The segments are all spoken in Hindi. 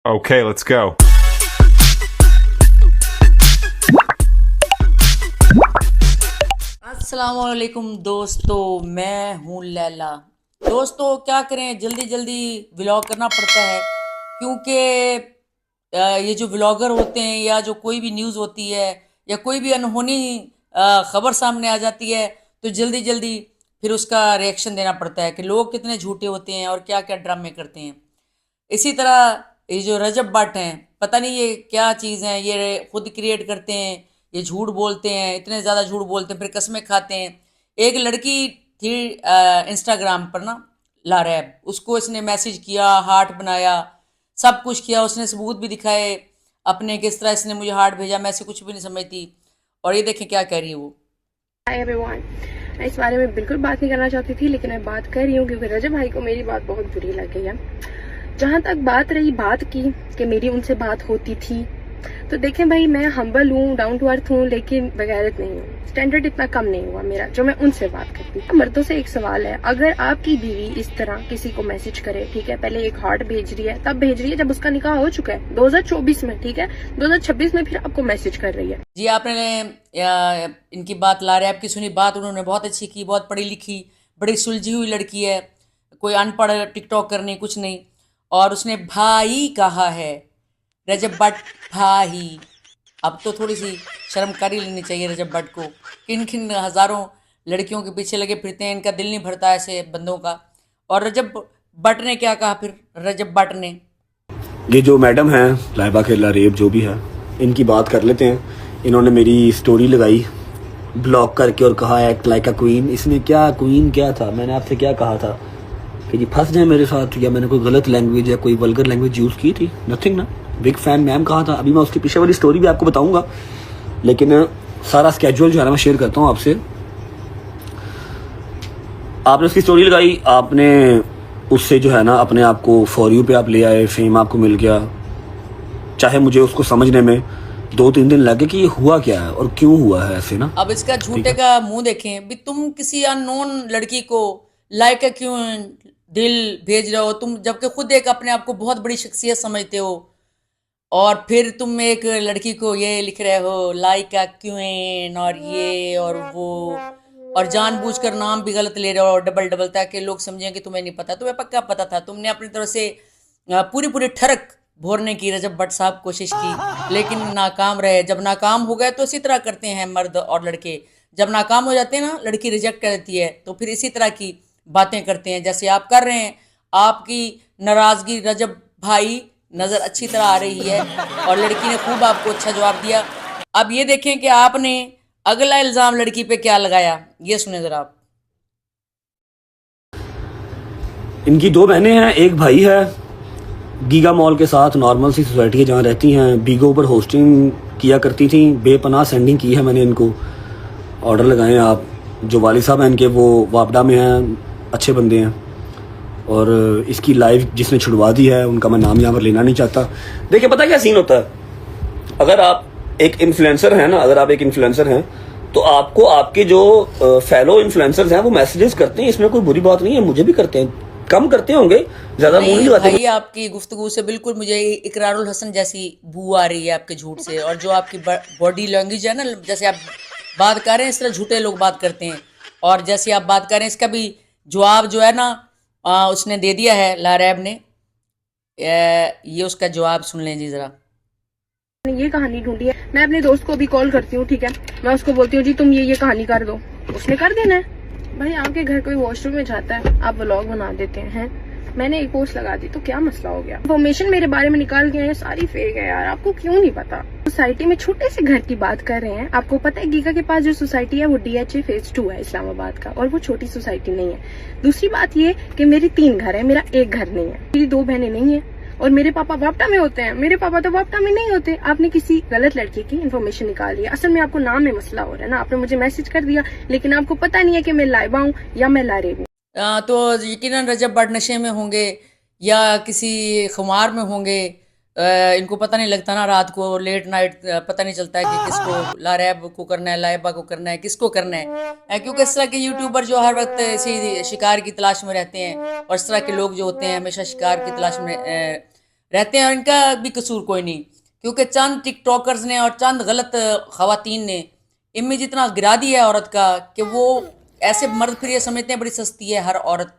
Okay, let's go. अस्सलामुअलैकुम दोस्तों, मैं हूँ लैला। दोस्तों क्या करें, जल्दी जल्दी व्लॉग करना पड़ता है क्योंकि ये जो व्लॉगर होते हैं या जो कोई भी न्यूज़ होती है या कोई भी अनहोनी खबर सामने आ जाती है तो जल्दी जल्दी फिर उसका रिएक्शन देना पड़ता है कि लोग कितने झूठे होते हैं और क्या क्या ड्रामे करते हैं। इसी तरह ये जो रजब भट्ट हैं, पता नहीं ये क्या चीज़ है, ये खुद क्रिएट करते हैं, ये झूठ बोलते हैं, इतने ज़्यादा झूठ बोलते हैं, फिर कस्में खाते हैं। एक लड़की थी इंस्टाग्राम पर ना, लारैब, उसको इसने मैसेज किया, हार्ट बनाया, सब कुछ किया, उसने सबूत भी दिखाए अपने, किस तरह इसने मुझे हार्ट भेजा, मैं इसे कुछ भी नहीं समझती। और ये देखें क्या कह रही है वो। हाय एवरीवन, मैं इस बारे में बिल्कुल बात नहीं करना चाहती थी, लेकिन मैं बात कर रही हूँ क्योंकि रजब भाई को मेरी बात बहुत बुरी लग गई है। जहाँ तक बात रही बात की कि मेरी उनसे बात होती थी, तो देखें भाई, मैं हम्बल हूँ, डाउन टू अर्थ हूँ, लेकिन बगैरत नहीं हूँ। स्टैंडर्ड इतना कम नहीं हुआ मेरा जो मैं उनसे बात करती। मर्दों से एक सवाल है, अगर आपकी बीवी इस तरह किसी को मैसेज करे, ठीक है, पहले एक हार्ट भेज रही है, तब भेज रही है जब उसका निकाह हो चुका है 2024 में, ठीक है, 2026 में फिर आपको मैसेज कर रही है। जी, आपने इनकी बात लारैब की सुनी, बात उन्होंने बहुत अच्छी की, बहुत पढ़ी लिखी, बड़ी सुलझी हुई लड़की है, कोई अनपढ़ टिकटॉक करनी कुछ नहीं। और उसने भाई कहा है, रजब भट्ट भाई। अब तो थोड़ी सी शर्म कर ही लेनी चाहिए रजब भट्ट को। किन किन हज़ारों लड़कियों के पीछे लगे फिरते हैं, इनका दिल नहीं भरता ऐसे बंदों का। और रजब भट्ट ने क्या कहा फिर, रजब भट्ट ने, ये जो मैडम हैं लाइबा केला रेब जो भी है, इनकी बात कर लेते हैं। इन्होंने मेरी स्टोरी लगाई ब्लॉक करके और कहा एक्ट लाइक अ क्वीन। इसमें क्या क्वीन क्या था? मैंने आपसे क्या कहा था कि जी फंस जाए मेरे साथ, या मैंने कोई गलत लैंग्वेज या कोई वल्गर लैंग्वेज यूज़ की थी? नथिंग ना। बिग फैन मैम कहा था। अभी मैं उसकी पीछे वाली स्टोरी भी आपको बताऊंगा, लेकिन सारा स्केड्यूल जो है ना मैं शेयर करता हूँ आपसे। आपने उसकी स्टोरी लगाई, आपने उससे जो है ना अपने आप को फॉर यू पे आप ले आए, फेम आपको मिल गया। चाहे मुझे उसको समझने में 2-3 दिन लगे कि ये हुआ क्या है और क्यों हुआ है ऐसे ना। अब इसका झूठे का मुंह देखें भी। तुम किसी अननोन लड़की को लाइक क्यों दिल भेज रहे हो तुम, जबकि खुद एक अपने आप को बहुत बड़ी शख्सियत समझते हो, और फिर तुम एक लड़की को ये लिख रहे हो लाइक क्वीन और ये और वो, और जानबूझकर नाम भी गलत ले रहे हो डबल डबल, ताकि लोग समझें कि तुम्हें नहीं पता। तुम्हें पक्का पता था। तुमने अपनी तरफ से पूरी पूरी ठरक भोरने की रजब भट्ट साहब कोशिश की, लेकिन नाकाम रहे। जब नाकाम हो गए तो इसी तरह करते हैं मर्द और लड़के। जब नाकाम हो जाते हैं ना, लड़की रिजेक्ट कर देती है, तो फिर इसी तरह की बातें करते हैं जैसे आप कर रहे हैं। आपकी नाराज़गी रजब भाई नज़र अच्छी तरह आ रही है, और लड़की ने खूब आपको अच्छा जवाब दिया। अब ये देखें कि आपने अगला इल्ज़ाम लड़की पे क्या लगाया, ये सुने ज़रा आप। इनकी 2 बहनें हैं, एक भाई है। गीगा मॉल के साथ नॉर्मल सी सोसाइटी है जहाँ रहती हैं, बीगो पर होस्टिंग किया करती थी। बेपनाह सेंडिंग की है मैंने इनको। ऑर्डर लगाए हैं आप। जो वालिद साहब हैं इनके, वो वापडा में हैं, अच्छे बंदे हैं। और इसकी लाइफ जिसने छुड़वा दी है, उनका मैं नाम यहाँ पर लेना नहीं चाहता। देखिए पता क्या सीन होता है, अगर आप एक इन्फ्लुएंसर हैं ना, अगर आप एक इन्फ्लुएंसर हैं तो आपको आपके जो फेलो इन्फ्लुएंसर्स हैं वो मैसेजेस करते हैं, इसमें कोई बुरी बात नहीं है। मुझे भी करते हैं, कम करते होंगे, ज्यादा मुंह नहीं लगाते। भाई आपकी गुफ्तगू से बिल्कुल मुझे इकरारुल हसन जैसी बू आ रही है आपके झूठ से, और जो आपकी बॉडी लैंग्वेज है ना, जैसे आप बात कर रहे हैं इस तरह झूठे लोग बात करते हैं। और जैसे आप बात कर रहे हैं, इसका भी जवाब जो है ना उसने दे दिया है, लारैब ने। ये उसका जवाब सुन लें जी ज़रा। ये कहानी ढूंढी है, मैं अपने दोस्त को भी कॉल करती हूँ, ठीक है, मैं उसको बोलती हूँ जी तुम ये कहानी कर दो, उसने कर देना है। भाई आपके घर कोई वॉशरूम में जाता है, आप व्लॉग बना देते हैं, मैंने एक पोस्ट लगा दी तो क्या मसला हो गया? इन्फॉर्मेशन मेरे बारे में निकाल के हैं, सारी फेक है यार, आपको क्यों नहीं पता? सोसाइटी में छोटे से घर की बात कर रहे हैं। आपको पता है गीगा के पास जो सोसाइटी है वो DHA फेज 2 है इस्लामाबाद का, और वो छोटी सोसाइटी नहीं है। दूसरी बात ये कि मेरी 3 घर है, मेरा एक घर नहीं है, मेरी 2 बहनें नहीं है, और मेरे पापा वापटा में होते हैं, मेरे पापा तो वापटा में नहीं होते। आपने किसी गलत लड़के की इन्फॉर्मेशन निकाली है। असल में आपको नाम में मसला हो रहा है ना, आपने मुझे मैसेज कर दिया, लेकिन आपको पता नहीं है कि मैं लाइबा हूँ या मैं लारेब हूँ। तो यकीनन रजब भट्ट नशे में होंगे या किसी खुमार में होंगे। इनको पता नहीं लगता ना, रात को लेट नाइट पता नहीं चलता है कि किसको लारैब को करना है, लाइबा को करना है, किसको करना है। क्योंकि इस तरह के यूट्यूबर जो हर वक्त इसी शिकार की तलाश में रहते हैं, और इस तरह के लोग जो होते हैं हमेशा शिकार की तलाश में रहते हैं और इनका भी कसूर कोई नहीं, क्योंकि चंद टिकटॉकर्स ने और चंद गलत खवातीन ने इमेज इतना गिरा दिया है औरत का कि वो ऐसे मर्द फिर ये समझते हैं बड़ी सस्ती है, हर औरत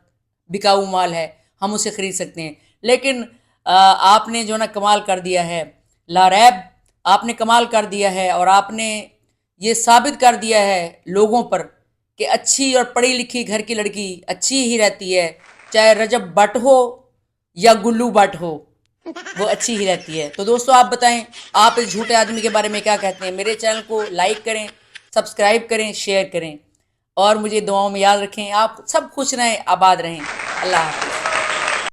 बिकाऊ माल है, हम उसे खरीद सकते हैं। लेकिन आपने जो ना कमाल कर दिया है लारैब, आपने कमाल कर दिया है और आपने ये साबित कर दिया है लोगों पर कि अच्छी और पढ़ी लिखी घर की लड़की अच्छी ही रहती है, चाहे रजब भट्ट हो या गुल्लू भट्ट हो, वो अच्छी ही रहती है। तो दोस्तों आप बताएं, आप इस झूठे आदमी के बारे में क्या कहते हैं। मेरे चैनल को लाइक करें, सब्सक्राइब करें, शेयर करें और मुझे दुआओं में याद रखें। आप सब खुश रहें, आबाद रहें। अल्लाह हाफ़िज़।